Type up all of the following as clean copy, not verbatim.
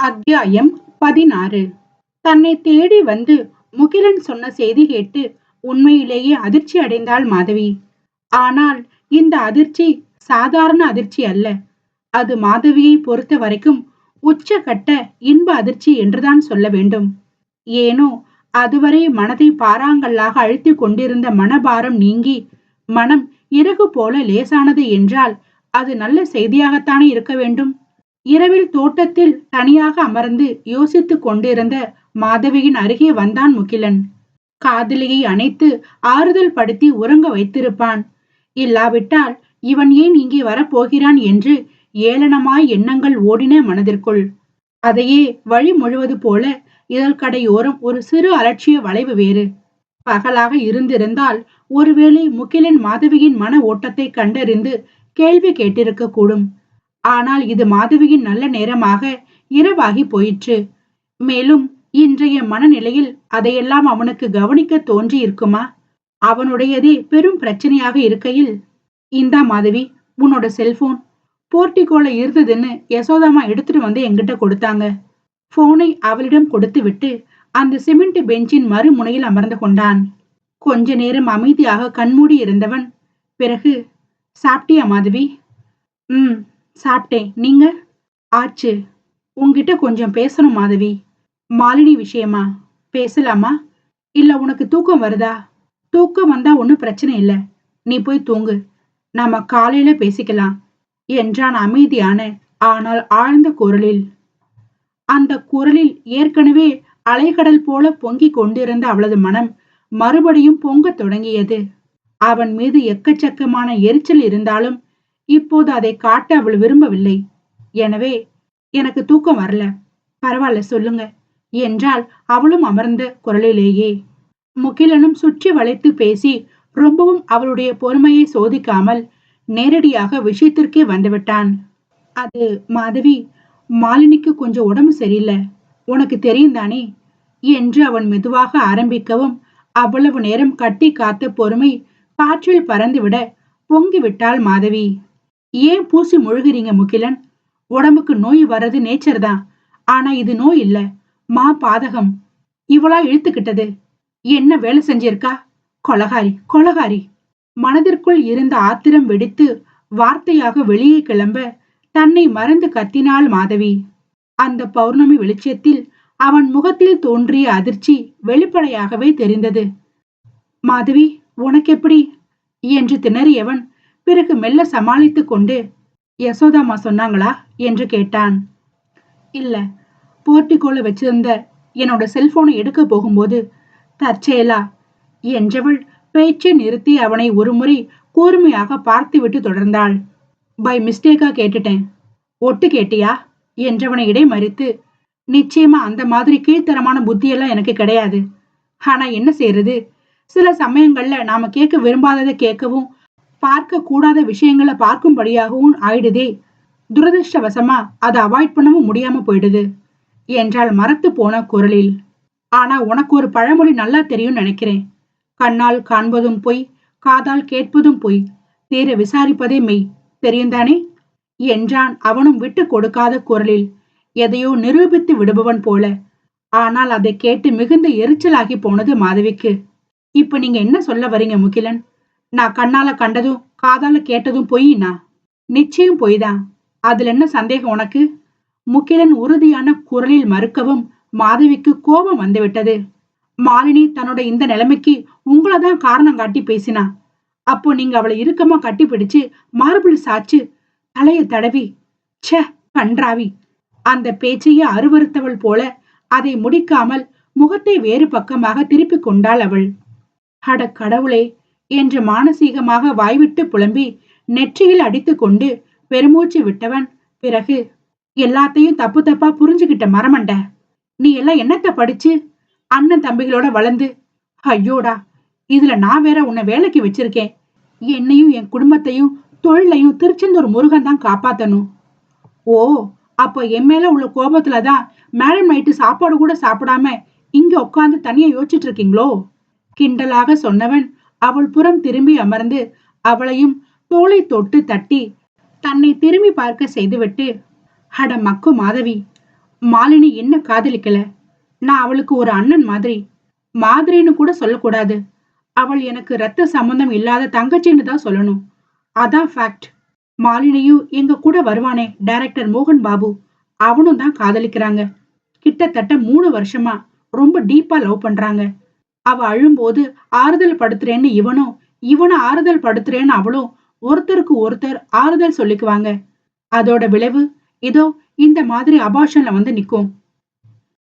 அத்தியாயம் 16. தன்னை தேடி வந்து முகிலன் சொன்ன செய்தி கேட்டு உண்மையிலேயே அதிர்ச்சி அடைந்தாள் மாதவி. ஆனால் இந்த அதிர்ச்சி சாதாரண அதிர்ச்சி அல்ல. அது மாதவியை பொறுத்த வரைக்கும் உச்சகட்ட இன்ப அதிர்ச்சி என்றுதான் சொல்ல வேண்டும். ஏனோ அதுவரை மனதை பாறாங்கல்லாக அழுத்திக் கொண்டிருந்த மனபாரம் நீங்கி மனம் இறகு போல லேசானது என்றால் அது நல்ல செய்தியாகத்தானே இருக்க வேண்டும். இரவில் தோட்டத்தில் தனியாக அமர்ந்து யோசித்துக் கொண்டிருந்த மாதவியின் அருகே வந்தான் முகிலன். காதலியை அணைத்து ஆறுதல் படுத்தி உறங்க வைத்திருப்பான். இல்லாவிட்டால் இவன் ஏன் இங்கே வரப்போகிறான் என்று ஏளனமாய் எண்ணங்கள் ஓடின மனதிற்குள். அதையே வழி முழுவது போல இதழ்கடையோரம் ஒரு சிறு அலட்சிய வளைவு வேறு. பகலாக இருந்திருந்தால் ஒருவேளை முகிலன் மாதவியின் மன ஓட்டத்தை கண்டறிந்து கேள்வி கேட்டிருக்க கூடும். ஆனால் இது மாதவியின் நல்ல நேரமாக இரவாகி போயிற்று. மேலும் இன்றைய மனநிலையில் அதையெல்லாம் அவனுக்கு கவனிக்க தோன்றி இருக்குமா? அவனுடையதே பெரும் பிரச்சனையாக இருக்கையில், இந்தா மாதவி, உன்னோட செல்போன் போர்ட்டிகோல இருந்ததுன்னு யசோதாமா எடுத்துட்டு வந்து என்கிட்ட கொடுத்தாங்க. போனை அவளிடம் கொடுத்து விட்டு அந்த சிமெண்ட் பெஞ்சின் மறுமுனையில் அமர்ந்து கொண்டான். கொஞ்ச நேரம் அமைதியாக கண்மூடி இருந்தவன் பிறகு, சாப்பிட்டியா மாதவி? சாப்பிட்டேன். நீங்க? ஆச்சு. உன்கிட்ட கொஞ்சம் பேசணும் மாதவி. மாலினி விஷயமா? பேசலாமா? இல்ல உனக்கு தூக்கம் வருதா? தூக்கம் வந்தா ஒன்னும் பிரச்சனை இல்ல. நீ போய் தூங்கு. நாம காலையில பேசிக்கலாம் என்றான் அமைதியான ஆனால் ஆழ்ந்த குரலில். அந்த குரலில் ஏற்கனவே அலைகடல் போல பொங்கிக் கொண்டிருந்த அவளது மனம் மறுபடியும் பொங்கத் தொடங்கியது. அவன் மீது எக்கச்சக்கமான எரிச்சல் இருந்தாலும் இப்போது அதை காட்ட அவள் விரும்பவில்லை. எனவே, எனக்கு தூக்கம் வரல, பரவாயில்ல சொல்லுங்க என்றால் அவளும் அமர்ந்த குரலிலேயே. முகிலனும் சுற்றி வளைத்து பேசி ரொம்பவும் அவளுடைய பொறுமையை சோதிக்காமல் நேரடியாக விஷயத்திற்கே வந்துவிட்டான். அது மாதவி, மாலினிக்கு கொஞ்சம் உடம்பு சரியில்லை, உனக்கு தெரியும் தானே என்று அவன் மெதுவாக ஆரம்பிக்கவும் அவ்வளவு நேரம் கட்டி காத்த பொறுமை காற்றில் பறந்துவிட பொங்கிவிட்டாள் மாதவி. ஏன் பூசி முழுகிறீங்க முகிலன்? உடம்புக்கு நோய் வர்றது நேச்சர் தான். ஆனா இது நோய் இல்ல, மா பாதகம். இவளா இழுத்துக்கிட்டது. என்ன வேலை செஞ்சிருக்கா? கொலகாரி கொலகாரி. மனதிற்குள் இருந்த ஆத்திரம் வெடித்து வார்த்தையாக வெளியே கிளம்ப தன்னை மறந்து கத்தினாள் மாதவி. அந்த பௌர்ணமி வெளிச்சத்தில் அவன் முகத்தில் தோன்றிய அதிர்ச்சி வெளிப்படையாகவே தெரிந்தது. மாதவி, உனக்கு எப்படி என்று திணறியவன் பிறகு மெல்ல சமாளித்துக் கொண்டு, யசோதாமா சொன்னாங்களா என்று கேட்டான். இல்ல, போர்ட்டிகோல வச்சிருந்த என்னோட செல்போனை எடுக்க போகும்போது தற்செயலா என்றவள் பேச்சை நிறுத்தி அவனை ஒருமுறை கூர்மையாக பார்த்துவிட்டு தொடர்ந்தாள். பை மிஸ்டேக்கா கேட்டுட்டேன். ஒட்டு கேட்டியா என்றவனை இடைமறித்து, நிச்சயமா அந்த மாதிரி கீழ்த்தரமான புத்தியெல்லாம் எனக்கு கிடையாது. ஆனா என்ன செய்யறது, சில சமயங்கள்ல நாம கேட்க விரும்பாததை கேட்கவும் பார்க்க கூடாத விஷயங்களை பார்க்கும்படியாகவும் ஆயிடுதே. துரதிருஷ்டவசமா அதை அவாய்ட் பண்ணவும் முடியாம போயிடுது என்றால் மரத்து போன குரலில். ஆனா உனக்கு ஒரு பழமொழி நல்லா தெரியும் நினைக்கிறேன். கண்ணால் காண்பதும் பொய், காதால் கேட்பதும் பொய், தீர விசாரிப்பதே மெய், தெரியும் தானே என்றான் அவனும் விட்டு கொடுக்காத குரலில், எதையோ நிரூபித்து விடுபவன் போல. ஆனால் அதை கேட்டு மிகுந்த எரிச்சலாகி போனது மாதவிக்கு. இப்ப நீங்க என்ன சொல்ல வரீங்க முகிலன்? நான் கண்ணால கண்டதும் காதால கேட்டதும் பொய்னா? நிச்சயம் பொய்தான். அதுல என்ன சந்தேகம் உனக்கு? முகிலன் உறுதியான குரலில் மறுக்கவும் மாதவிக்கு கோபம் வந்துவிட்டது. மாலினி தன்னோட இந்த நிலைமைக்கு உங்களதான் காரணம் காட்டி பேசினா. அப்போ நீங்க அவளை இறுக்கமா கட்டி பிடிச்சு மார்பிள் சாச்சு தலைய தடவி, ச்சே கன்றாவி. அந்த பேச்சையே அருவருத்தவள் போல அதை முடிக்காமல் முகத்தை வேறு பக்கமாக திருப்பிக் கொண்டாள் அவள். அட கடவுளே என்று மானசீகமாக வாய்விட்டு புலம்பி நெற்றியில் அடித்துக் கொண்டு பெருமூச்சு விட்டவன் பிறகு, எல்லாத்தையும் தப்பு தப்பா புரிஞ்சுகிட்ட மரமண்ட. நீ எல்லாம் என்னத்த படிச்சு அண்ணன் தம்பிகளோட வளர்ந்து, ஐயோடா, இதுல நான் வேற உன்னை வேலைக்கு வச்சிருக்கேன். என்னையும் என் குடும்பத்தையும் தொழிலையும் திருச்செந்தூர் முருகன் தான் காப்பாத்தணும். ஓ, அப்ப என் மேல உள்ள கோபத்துலதான் மேடம் நைட்டு சாப்பாடு கூட சாப்பிடாம இங்க உட்கார்ந்து தனியா யோசிச்சுட்டு இருக்கீங்களோ கிண்டலாக சொன்னவன் அவள் புறம் திரும்பி அமர்ந்து அவளையும் தோளை தொட்டு தட்டி தன்னை திரும்பி பார்க்க செய்துவிட்டு, அட மக்கு மாதவி, மாலினி என்ன காதலிக்கல. நான் அவளுக்கு ஒரு அண்ணன் மாதிரி. மாதிரின்னு கூட சொல்லக்கூடாது. அவள் எனக்கு ரத்த சம்பந்தம் இல்லாத தங்கச்சின்னு தான் சொல்லணும். அதான் ஃபேக்ட். மாலினியும் எங்க கூட வருவானே டைரக்டர் மோகன் பாபு, அவனும் தான் காதலிக்கிறாங்க. கிட்டத்தட்ட 3 வருஷமா ரொம்ப டீப்பா லவ் பண்றாங்க. அவ அழும்போது ஆறுதல் படுத்துறேன்னு இவனும், இவனை ஆறுதல் படுத்துறேன்னு அவளும் ஒருத்தருக்கு ஒருத்தர் ஆறுதல் சொல்லிக்குவாங்க. அதோட விளைவு இதோ இந்த மாதிரி அபார்ஷன்ல வந்து நிக்கும்.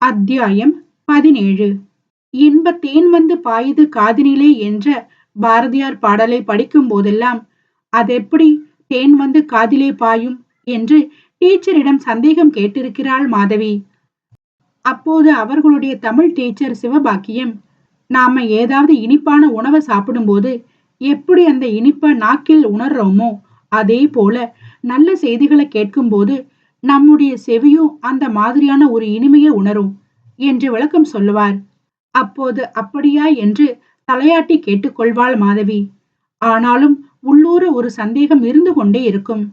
அத்தியாயம் 17. இன்ப தேன் வந்து பாயுது காதினிலே என்ற பாரதியார் பாடலை படிக்கும் போதெல்லாம் அதெப்படி தேன் வந்து காதிலே பாயும் என்று டீச்சரிடம் சந்தேகம் கேட்டிருக்கிறாள் மாதவி. அப்போது அவர்களுடைய தமிழ் டீச்சர் சிவபாக்கியம், நாம ஏதாவது இனிப்பான உணவை சாப்பிடும்போது எப்படி அந்த இனிப்ப நாக்கில் உணர்றோமோ அதே போல நல்ல செய்திகளை கேட்கும்போது நம்முடைய செவியும் அந்த மாதிரியான ஒரு இனிமையை உணரும் என்று விளக்கம் சொல்லுவார். அப்போது அப்படியா என்று தலையாட்டி கேட்டுக்கொள்வாள் மாதவி. ஆனாலும் உள்ளூர ஒரு சந்தேகம் இருந்து கொண்டே இருக்கும்.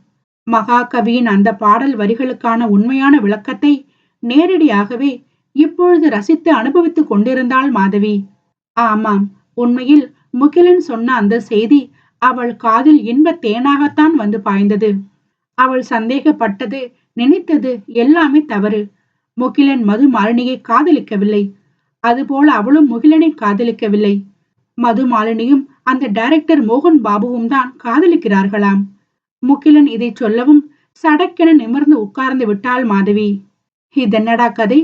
மகாகவியின் அந்த பாடல் வரிகளுக்கான உண்மையான விளக்கத்தை நேரடியாகவே இப்பொழுது ரசித்து அனுபவித்துக் கொண்டிருந்தாள் மாதவி. ஆமாம், உண்மையில் முகிலன் சொன்ன அந்த செய்தி அவள் காதில் இன்ப தேனாகத்தான் வந்து பாய்ந்தது. அவள் சந்தேகப்பட்டது, நினைத்தது எல்லாமே தவறு. முகிலன் மது மாலினியை காதலிக்கவில்லை. அதுபோல அவளும் முகிலனை காதலிக்கவில்லை. மது மாலினியும் அந்த டைரக்டர் மோகன் பாபுவும் தான் காதலிக்கிறார்களாம். முகிலன் இதை சொல்லவும் சடக்கென நிமிர்ந்து உட்கார்ந்து விட்டாள் மாதவி. இதென்னடா கதை?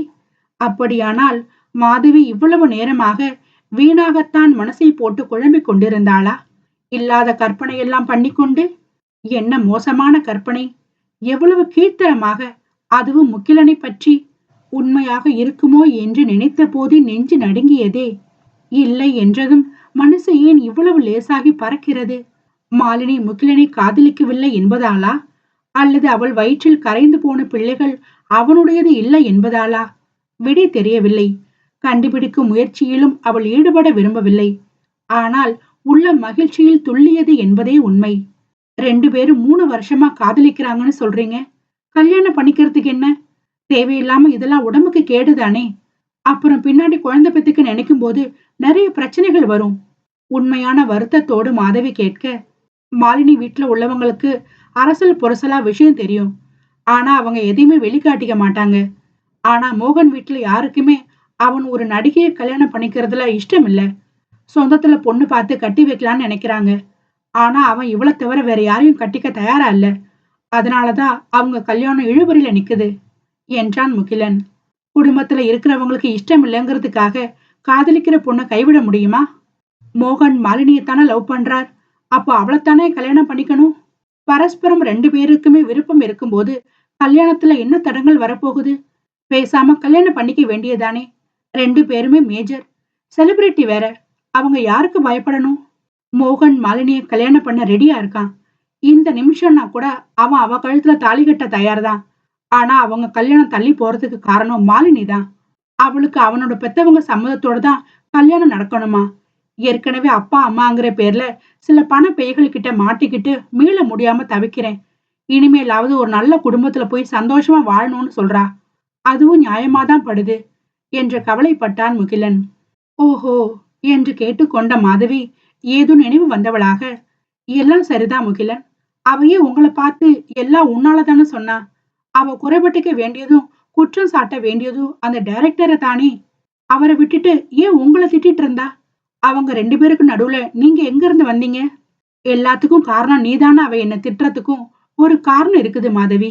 அப்படியானால் மாதவி இவ்வளவு நேரமாக வீணாகத்தான் மனசை போட்டு குழம்பிக் கொண்டிருந்தாளா? இல்லாத கற்பனையெல்லாம் பண்ணிக்கொண்டு. என்ன மோசமான கற்பனை! எவ்வளவு கீழ்த்தரமாக! அதுவும் முகிலனை பற்றி. உண்மையாக இருக்குமோ என்று நினைத்த போதே நெஞ்சு நடுங்கியதே. இல்லை என்றதும் மனசு ஏன் இவ்வளவு லேசாகி பறக்கிறது? மாலினி முகிலனை காதலிக்கவில்லை என்பதாலா? அல்லது அவள் வயிற்றில் கரைந்து போன பிள்ளைகள் அவனுடையது இல்லை என்பதாலா? விடை தெரியவில்லை. கண்டுபிடிக்கும் முயற்சியிலும் அவள் ஈடுபட விரும்பவில்லை. ஆனால் உள்ள மகிழ்ச்சியில் துள்ளியது என்பதே உண்மை. 2 பேரும் 3 வருஷமா காதலிக்கிறாங்கன்னு சொல்றீங்க. கல்யாணம் பண்ணிக்கிறதுக்கு என்ன? தேவையில்லாம இதெல்லாம் உடம்புக்கு கேடுதானே. அப்புறம் பின்னாடி குழந்தை பெத்துக்கு நினைக்கும் போது நிறைய பிரச்சனைகள் வரும். உண்மையான வருத்தத்தோடு மாதவி கேட்க, மாலினி வீட்டுல உள்ளவங்களுக்கு அரசல் புரசலா விஷயம் தெரியும். ஆனா அவங்க எதையுமே வெளிக்காட்டிக்க மாட்டாங்க. ஆனா மோகன் வீட்டுல யாருக்குமே அவன் ஒரு நடிகையை கல்யாணம் பண்ணிக்கிறதுல இஷ்டம் இல்ல. சொந்தத்துல பொண்ணு பார்த்து கட்டி வைக்கலான்னு நினைக்கிறாங்க. ஆனா அவன் இவளை தவிர வேற யாரையும் கட்டிக்க தயாரா இல்ல. அதனாலதான் அவங்க கல்யாணம் இழுபறியில நிக்குது என்றான் முகிலன். குடும்பத்துல இருக்கிறவங்களுக்கு இஷ்டம் இல்லைங்கிறதுக்காக காதலிக்கிற பொண்ணை கைவிட முடியுமா? மோகன் மாலினியத்தானே லவ் பண்றார். அப்போ அவளைத்தானே கல்யாணம் பண்ணிக்கணும். பரஸ்பரம் 2 பேருக்குமே விருப்பம் இருக்கும்போது கல்யாணத்துல என்ன தடங்கள் வரப்போகுது? பேசாம கல்யாணம் பண்ணிக்க வேண்டியதானே. 2 பேருமே மேஜர் செலிபிரிட்டி வேற. அவங்க யாருக்கு பயப்படணும்? மோகன் மாலினிய கல்யாணம் பண்ண ரெடியா இருக்கான். இந்த நிமிஷம்னா கூட அவன் அவ கழுத்துல தாலி கட்ட தயார்தான். ஆனா அவங்க கல்யாணம் தள்ளி போறதுக்கு காரணம் மாலினி தான். அவளுக்கு அவனோட பெத்தவங்க சம்மதத்தோட தான் கல்யாணம் நடக்கணுமா? ஏற்கனவே அப்பா அம்மாங்கிற பேர்ல சில பண பேய்கள் கிட்ட மாட்டிக்கிட்டு மீள முடியாம தவிக்கிறேன். இனிமேலாவது ஒரு நல்ல குடும்பத்துல போய் சந்தோஷமா வாழணும்னு சொல்றா. அதுவும் நியாயமாதான் படுது என்று கவலைப்பட்டான் முகிலன். ஓஹோ என்று கேட்டுக்கொண்ட மாதவி ஏதோ நினைவு வந்தவளாக, எல்லாம் சரிதான் முகிலன். அவையே உங்களை பார்த்து எல்லாம் உன்னாலதானே சொன்னா. அவ குறைபட்டுக்க வேண்டியதும் குற்றம் சாட்ட வேண்டியதும் அந்த டைரக்டரை தானே. அவரை விட்டுட்டு ஏன் உங்களை திட்டிட்டு இருந்தா? அவங்க 2 பேருக்கு நடுவுல நீங்க எங்க இருந்து வந்தீங்க? எல்லாத்துக்கும் காரணம் நீதானே. அவ என்ன திட்டுறதுக்கும் ஒரு காரணம் இருக்குது மாதவி.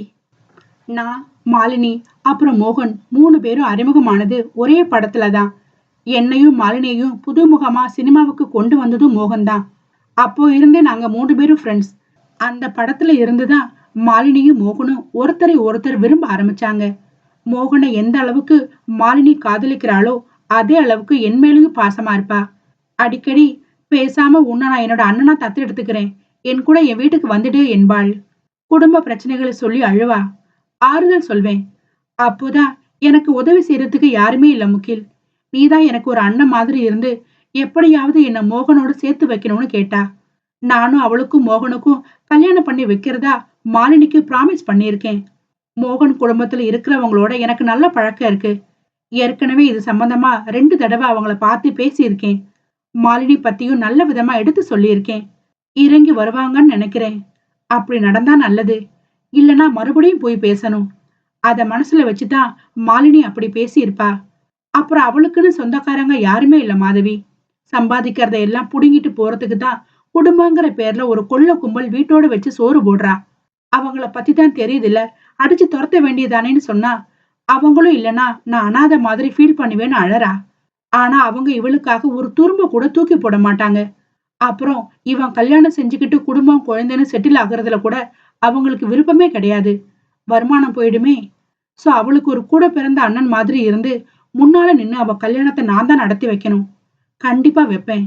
நான், மாலினி, அப்புறம் மோகன் 3 பேரும் அறிமுகமானது ஒரே படத்துலதான். என்னையும் மாலினியையும் புதுமுகமா சினிமாவுக்கு கொண்டு வந்ததும் மோகன் தான். அப்போ இருந்தே நாங்க 3 பேரும் ஃப்ரெண்ட்ஸ். அந்த படத்துல இருந்துதான் மாலினியும் மோகனும் ஒருத்தரை ஒருத்தர் விரும்ப ஆரம்பிச்சாங்க. மோகனை எந்த அளவுக்கு மாலினி காதலிக்கிறாளோ அதே அளவுக்கு என் மேலேயும் பாசமா இருப்பா. அடிக்கடி பேசாம உன்னை நான் என்னோட அண்ணனா தத்து எடுத்துக்கிறேன், என் கூட என் வீட்டுக்கு வந்துடு என்பாள். குடும்ப பிரச்சனைகளை சொல்லி அழுவா. ஆறுதல் சொல்வேன். அப்போதான் எனக்கு உதவி செய்யறதுக்கு யாருமே இல்ல முகில். நீதான் எனக்கு ஒரு அண்ணன் மாதிரி இருந்து எப்படியாவது என்ன மோகனோட சேர்த்து வைக்கணும்னு கேட்டா. நானும் அவளுக்கும் மோகனுக்கும் கல்யாணம் பண்ணி வைக்கிறதா மாலினிக்கு ப்ராமிஸ் பண்ணியிருக்கேன். மோகன் குடும்பத்துல இருக்கிறவங்களோட எனக்கு நல்ல பழக்கம் இருக்கு. ஏற்கனவே இது சம்பந்தமா 2 தடவை அவங்கள பார்த்து பேசியிருக்கேன். மாலினி பத்தியும் நல்ல விதமா எடுத்து சொல்லியிருக்கேன். இறங்கி வருவாங்கன்னு நினைக்கிறேன். அப்படி நடந்தா நல்லது. இல்லனா மறுபடியும் போய் பேசணும். அத மனசுல வச்சுதான் மாலினி அப்படி பேசியிருப்பா. அப்புறம் அவளுக்குன்னு சொந்தக்காரங்க யாருமே இல்ல மாதவி. சம்பாதிக்கிறத எல்லாம் புடுங்கிட்டு போறதுக்கு தான் குடும்பங்கிற பேர்ல ஒரு கொள்ள கும்பல் வீட்டோட வச்சு சோறு போடுறா. அவங்கள பத்தி தான் தெரியுதுல்ல, அடிச்சு துரத்த வேண்டியதானேன்னு சொன்னா, அவங்களும் இல்லனா நான் அனாதை மாதிரி ஃபீல் பண்ணுவேன்னு அழறா. ஆனா அவங்க இவளுக்காக ஒரு துரும்ப கூட தூக்கி போட மாட்டாங்க. அப்புறம் இவன் கல்யாணம் செஞ்சுக்கிட்டு குடும்பம் குழந்தைன்னு செட்டில் ஆகுறதுல கூட அவங்களுக்கு விருப்பமே கிடையாது. வருமானம் போயிடுமே. சோ அவளுக்கு ஒரு கூட பிறந்த அண்ணன் மாதிரி இருந்து முன்னால நின்னு அவ கல்யாணத்தை நான் தான் நடத்தி வைக்கணும். கண்டிப்பா வைப்பேன்.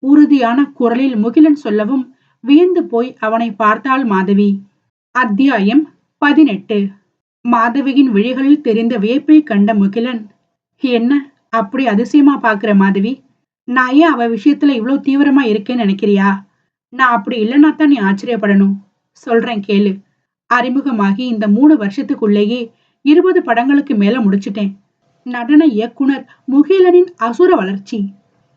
உறுதியான குரலில் முகிலன் சொல்லவும் வியந்து போய் அவனை பார்த்தாள் மாதவி. அத்தியாயம் 18. மாதவியின் விழிகளில் தெரிந்த வியப்பை கண்ட முகிலன், என்ன அப்படி அதிசயமா பாக்குற மாதவி? நான் ஏன் அவ விஷயத்துல இவ்வளவு தீவிரமா இருக்கேன்னு நினைக்கிறியா? நான் அப்படி இல்லைன்னா தான் நீ ஆச்சரியப்படணும். சொல்றேன் கேளு. அறிமுகமாகி இந்த 3 வருஷத்துக்குள்ளேயே 20 படங்களுக்கு மேல முடிச்சிட்டேன். நடன இயக்குனர் முகிலனின் அசுர வளர்ச்சி.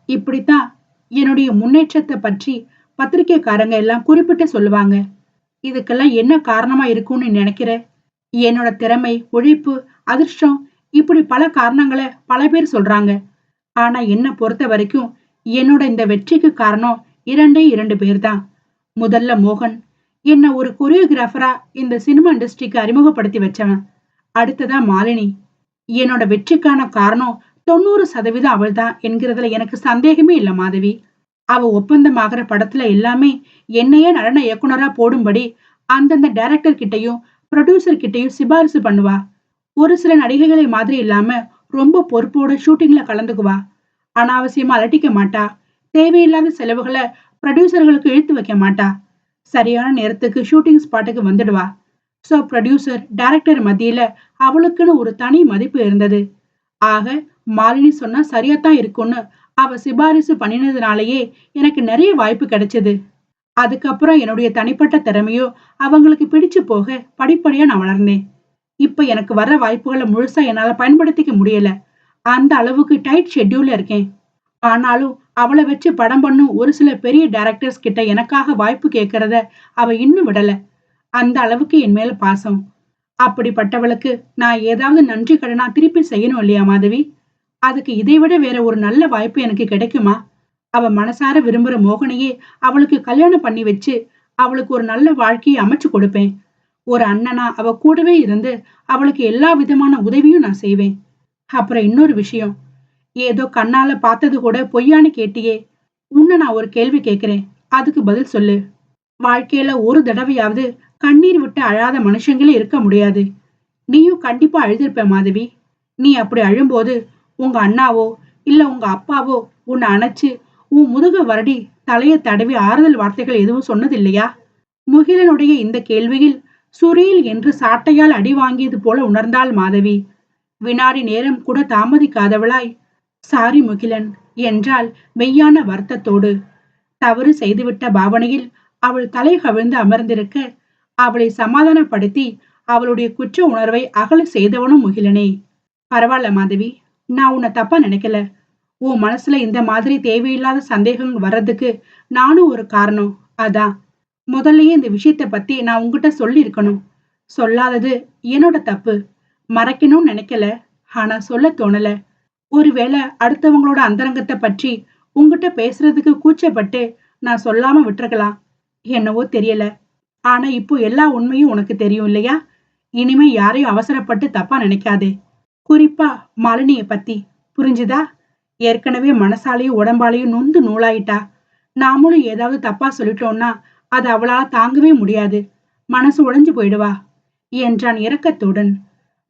இப்படித்தான் என்னுடைய முன்னேற்றத்தை பற்றி பத்திரிக்கைக்காரங்க எல்லாம் குறிப்பிட்டு சொல்லுவாங்க. இதுக்கெல்லாம் என்ன காரணமா இருக்கும்னு நினைக்கிற? என்னோட திறமை, உழைப்பு, அதிர்ஷ்டம், இப்படி பல காரணங்களை பல பேர் சொல்றாங்க. ஆனா என்ன பொறுத்த வரைக்கும் என்னோட இந்த வெற்றிக்கு காரணம் 2 பேர் தான். முதல்ல மோகன், என்ன ஒரு கொரியோகிராஃபரா இந்த சினிமா இண்டஸ்ட்ரிக்கு அறிமுகப்படுத்தி வச்சவன். அடுத்ததா மாலினி. என்னோட வெற்றிக்கான காரணம் 90% அவள்தான் என்கிறதுல எனக்கு சந்தேகமே இல்ல மாதவி. அவ ஒப்பந்தமாகிற படத்துல எல்லாமே என்னையே நடன இயக்குனரா போடும்படி அந்தந்த டைரக்டர் கிட்டையும் ப்ரொடியூசர் கிட்டையும் சிபாரிசு பண்ணுவா. ஒரு சில நடிகைகளை மாதிரி இல்லாம ரொம்ப பொறுப்போட ஷூட்டிங்ல கலந்துக்குவா. அனாவசியமா அலட்டிக்க மாட்டா. தேவையில்லாத செலவுகளை ப்ரொடியூசர்களுக்கு இழுத்து வைக்க மாட்டா. சரியான நேரத்துக்கு ஷூட்டிங் ஸ்பாட்டுக்கு வந்துடுவா. சோ ப்ரொடியூசர் டைரக்டர் மத்தியில அவளுக்குன்னு ஒரு தனி மதிப்பு இருந்தது. ஆக மாலினி சொன்னா சரியாத்தான் இருக்கும்னு அவ சிபாரிசு பண்ணினதுனாலயே எனக்கு நிறைய வாய்ப்பு கிடைச்சது. அதுக்கப்புறம் என்னுடைய தனிப்பட்ட திறமையோ அவங்களுக்கு பிடிச்சு போக படிப்படியா நான் வளர்ந்தேன். இப்ப எனக்கு வர்ற வாய்ப்புகளை முழுசா என்னால பயன்படுத்திக்க முடியல. அந்த அளவுக்கு டைட் ஷெட்யூல்ல இருக்கேன். ஆனாலும் அவளை வச்சு படம் பண்ணும் ஒரு சில பெரிய டைரக்டர்ஸ் கிட்ட எனக்காக வாய்ப்பு கேட்கறத அவ இன்னும் விடல. அந்த அளவுக்கு என் மேல பாசம். அப்படிப்பட்டவளுக்கு நான் ஏதாவது நன்றி கடனா திருப்பி செய்யணும் இல்லையா மாதவி? அதுக்கு இதைவிட வேற ஒரு நல்ல வாய்ப்பு எனக்கு கிடைக்குமா? அவ மனசார விரும்புற மோகனையே அவளுக்கு கல்யாணம் பண்ணி வச்சு அவளுக்கு ஒரு நல்ல வாழ்க்கையை அமைச்சு கொடுப்பேன். ஒரு அண்ணனா அவ கூடவே இருந்து அவளுக்கு எல்லா விதமான உதவியும் நான் செய்வேன். அப்புறம் இன்னொரு விஷயம், ஏதோ கண்ணால பார்த்தது கூட பொய்யான்னு கேட்டியே, உன்னை நான் ஒரு கேள்வி கேட்கிறேன். அதுக்கு பதில் சொல்லு. வாழ்க்கையில ஒரு தடவையாவது கண்ணீர் விட்டு அழாத மனுஷங்களே இருக்க முடியாது. நீயும் கண்டிப்பா அழுதிருப்ப மாதவி. நீ அப்படி அழும்போது உங்க அண்ணாவோ இல்ல உங்க அப்பாவோ உன்னை அணைச்சு உன் முதுக வருடி தலைய தடவி ஆறுதல் வார்த்தைகள் எதுவும் சொன்னது இல்லையா? முகிலனுடைய இந்த கேள்வியில் சுரீல் என்று சாட்டையால் அடி வாங்கியது போல உணர்ந்தாள் மாதவி. வினாடி நேரம் கூட தாமதிக்காதவளாய், சாரி முகிலன் என்றாள் மெய்யான வருத்தத்தோடு. தவறு செய்துவிட்ட பாவனையில் அவள் தலை கவிழ்ந்து அமர்ந்திருக்க, அவளை சமாதானப்படுத்தி அவளுடைய குற்ற உணர்வை அகல செய்தவனும் முகிலனே. பரவாயில்ல மாதவி, நான் உன்னை தப்பா நினைக்கல. உன் மனசுல இந்த மாதிரி தேவையில்லாத சந்தேகங்கள் வர்றதுக்கு நானும் ஒரு காரணம். அதான் முதல்லயே இந்த விஷயத்த பத்தி நான் உங்ககிட்ட சொல்லி இருக்கணும். சொல்லாதது என்னோட தப்பு. மறைக்கணும்னு நினைக்கல. ஆனா சொல்ல தோணல. ஒருவேளை அடுத்தவங்களோட அந்தரங்கத்தை பற்றி உங்ககிட்ட பேசுறதுக்கு கூச்சப்பட்டு நான் சொல்லாம விட்டுருக்கலாம். என்னவோ தெரியல. ஆனா இப்போ எல்லா உண்மையும் உனக்கு தெரியும் இல்லையா? இனிமே யாரையும் அவசரப்பட்டு தப்பா நினைக்காதே. குறிப்பா மாலினிய பத்தி. புரிஞ்சுதா? ஏற்கனவே மனசாலையும் உடம்பாலையும் நொந்து நூலாயிட்டா. நாமளும் ஏதாவது தப்பா சொல்லிட்டோம்னா அது அவளால தாங்கவே முடியாது. மனசு உடைஞ்சு போயிடுவா என்றான் இரக்கத்துடன்.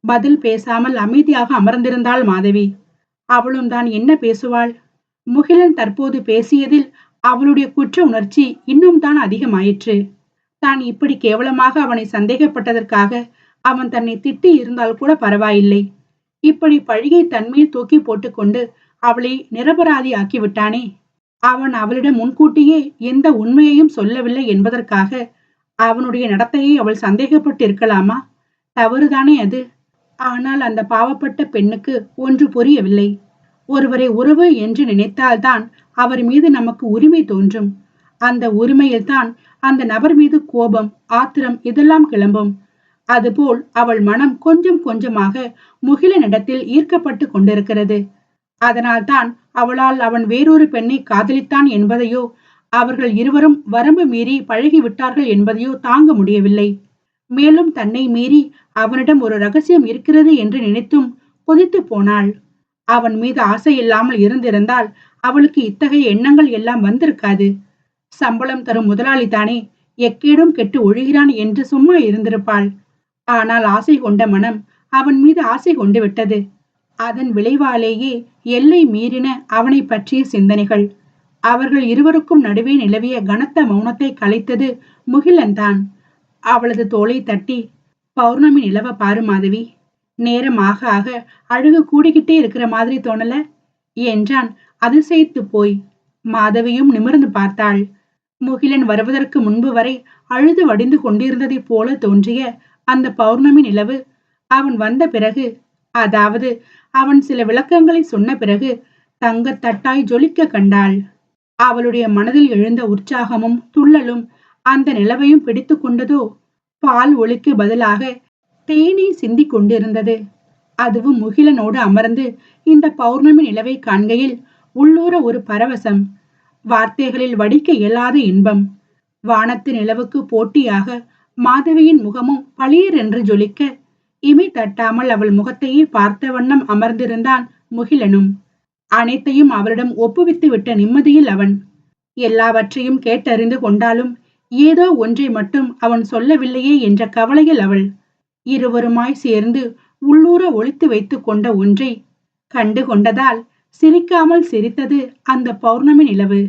பதில் பேசாமல் அமைதியாக அமர்ந்திருந்தாள் மாதவி. அவளும் தான் என்ன பேசுவாள்? முகிலன் தற்போது பேசியதில் அவளுடைய குற்ற உணர்ச்சி இன்னும் தான் அதிகமாயிற்று. தான் இப்படி கேவலமாக அவனை சந்தேகப்பட்டதற்காக அவன் தன்னை திட்டி இருந்தால் கூட பரவாயில்லை. இப்படி பழியை தன்மேல் தூக்கி போட்டுக்கொண்டு அவளை நிரபராதி ஆக்கிவிட்டானே. அவன் அவளிடம் முன்கூட்டியே எந்த உண்மையையும் சொல்லவில்லை என்பதற்காக அவனுடைய நடத்தையை அவள் சந்தேகப்பட்டு இருக்கலாமா? தவறுதானே அது? ஆனால் அந்த பாவப்பட்ட பெண்ணுக்கு ஒன்று புரியவில்லை. ஒருவரை உறவு என்று நினைத்தால்தான் அவர் மீது நமக்கு உரிமை தோன்றும். அந்த உரிமையில்தான் அந்த நபர் மீது கோபம், ஆத்திரம் இதெல்லாம் கிளம்பும். அதுபோல் அவள் மனம் கொஞ்சம் கொஞ்சமாக முகிலனிடத்தில் ஈர்க்கப்பட்டு கொண்டிருக்கிறது. அதனால்தான் அவளால் அவன் வேறொரு பெண்ணை காதலித்தான் என்பதையோ, அவர்கள் இருவரும் வரம்பு மீறி பழகிவிட்டார்கள் என்பதையோ தாங்க முடியவில்லை. மேலும் தன்னை மீறி அவனிடம் ஒரு ரகசியம் இருக்கிறது என்று நினைத்தும் கொதித்து போனாள். அவன் மீது ஆசை இல்லாமல் இருந்திருந்தால் அவளுக்கு இத்தகைய எண்ணங்கள் எல்லாம் வந்திருக்காது. சம்பளம் தரும் முதலாளி தானே, எக்கேடும் கெட்டு ஒழுகிறான் என்று சும்மா இருந்திருப்பாள். ஆனால் ஆசை கொண்ட மனம் அவன் மீது ஆசை கொண்டு விட்டது. அதன் விளைவாலேயே எல்லை மீறின அவனை பற்றிய சிந்தனைகள். அவர்கள் இருவருக்கும் நடுவே நிலவிய கனத்த மௌனத்தை கலைத்தது முகிலன்தான். அவளது தோளை தட்டி, பௌர்ணமி நிலவ பாரு மாதவி, நேரம் ஆக ஆக அழகு கூடிக்கிட்டே இருக்கிற மாதிரி தோணல என்றான் அதிசயித்து போய். மாதவியும் நிமிர்ந்து பார்த்தாள். முகிலன் வருவதற்கு முன்பு வரை அழுது வடிந்து கொண்டிருந்ததை போல தோன்றிய அந்த பௌர்ணமி நிலவு அவன் வந்த பிறகு, அதாவது அவன் சில விளக்கங்களை சொன்ன பிறகு தங்கத்தட்டாய் ஜொலிக்க கண்டாள். அவளுடைய மனதில் எழுந்த உற்சாகமும் துள்ளலும் அந்த நிலவையும் பிடித்து கொண்டதோ. பால் ஒளிக்கு பதிலாக தேனை சிந்திக் கொண்டிருந்தது. அதுவும் முகிலனோடு அமர்ந்து இந்த பௌர்ணமி நிலவை காண்கையில் உள்ளூர ஒரு பரவசம், வார்த்தைகளில் வடிக்க இயலாத இன்பம். வானத்து நிலவுக்கு போட்டியாக மாதவியின் முகமும் பளிர் என்று ஜொலிக்க, இமை தட்டாமல் அவள் முகத்தையே பார்த்த வண்ணம் அமர்ந்திருந்தான் முகிலனும். அனைத்தையும் அவளிடம் ஒப்புவித்து விட்ட நிம்மதியில் அவன். எல்லாவற்றையும் கேட்டறிந்து கொண்டாலும் ஏதோ ஒன்றை மட்டும் அவன் சொல்லவில்லையே என்ற கவலையில் அவள். இருவருமாய் சேர்ந்து உள்ளூர ஒளித்து வைத்துக் கொண்ட ஒன்றை கண்டு கொண்டதால் சிரிக்காமல் சிரித்தது அந்த பௌர்ணமி நிலவு.